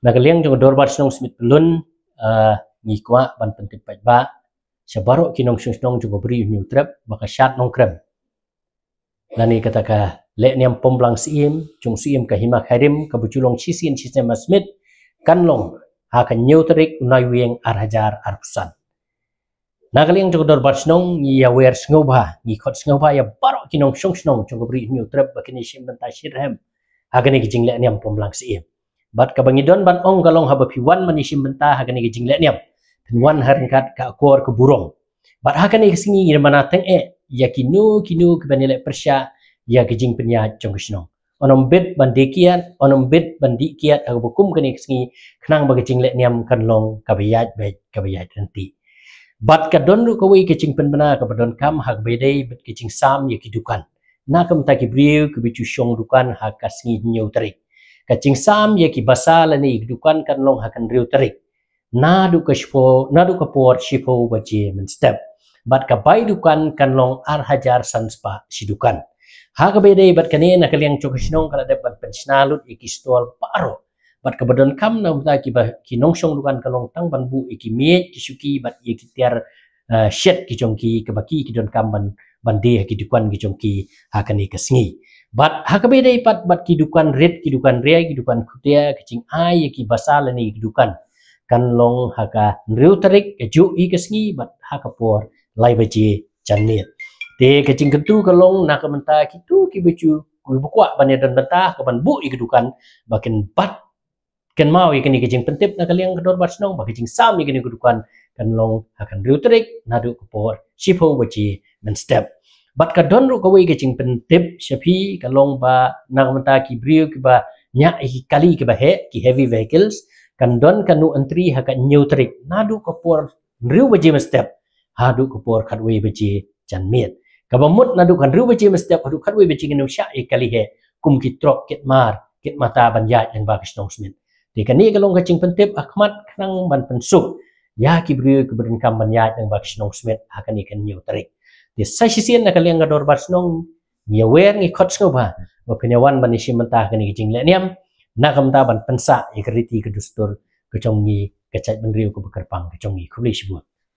Nagaliang jong dorbar snong smith pelun ngi kwa ban pentip pat ba sabaro kinong snong jong beri new trap baka shat nong krem lani kata ka le niam pomblang sim jong sim ka hima kharim ka buculong chisin sistem smith kanlong ha ka new trik unai weng arhajar arpusan nagaliang jong dorbar snong ngi ya wer sngoba ngi khot sngoba ya baro kinong snong jong beri new trap bakini sim ban tashirhem agani kijing le niam pomblang sim bat kabangidon ban ong galong haba piwan manisim benta hagani gijing le niam pinwan haringkat ka akor ke burung bat hagani singi mana teng ya kinu ke banile persya ya gijing penya jong kisno onom bit bandikiat onom bit bandikiat abukum kani singi knang ba gijing le niam kanlong kabayat baik kabayat nanti bat kadon ru kawi gijing penbena ka badon kam hag bedai bit gijing sam ya kidukan na kam ta kibriu ke bicu syong dukan hag kasingi nyau tarik kacing sam ye ki basal ni dukan kan long hakan riu tarik nadu ka por shifo baje men step bat ka bai dukan kan long ar hajar sanspa si dukan ha ka bede bat kane na kaliang chokisnong kala de bat pensnalut iki stol paro bat ka badon kam na ta ki nongsong dukan kan long tang ban bu iki me ki suki bat ye ki tiar shet ki jongki ka baki ki don kam ban de ki dukan ki jongki hakani kasngi bat hakabedai pat bat kidukan red kidukan rea kidukan kutia kecing ai ki basal ni kidukan kan long haka riu tarik keju i kesngi bat hakapor lai baje janit te kecing kentu kalong nak menta kitu ki becu ku bukwa ban dan benta ka ban bu i kidukan bakin bat kan mau i kini kecing pentip nak kaliang kedor bat snong ba kecing sam i kini kidukan kan long hakan riu tarik nadu kapor sipo baje men step bat ka don ru kawai kecing pentip syafi kalong ba nagmenta ki brio ki ba nya kali ki ba he ki heavy vehicles kan don kanu entry ha ka neutrik nadu ka por riu baje step hadu ka por khatwei baje janmet ka bamut nadu kan riu baje step hadu khatwei baje ngenu sya kali he kum ki trok kit mata ban ya yang ba kisnong smith ti kani kalong kecing pentip akhmat knang ban pensuk ya ki brio ki ben kam ban ya yang ba kisnong smith ha kani kan neutrik di sasisian nak kalian gador barsnong nyawer ngi khot skoba opinyawan banisim mentah kani kijing le niam nakam ta ban pensa ikriti kedustur kecong ngi kecait benriu ke bekerpang kecong ngi kulish bu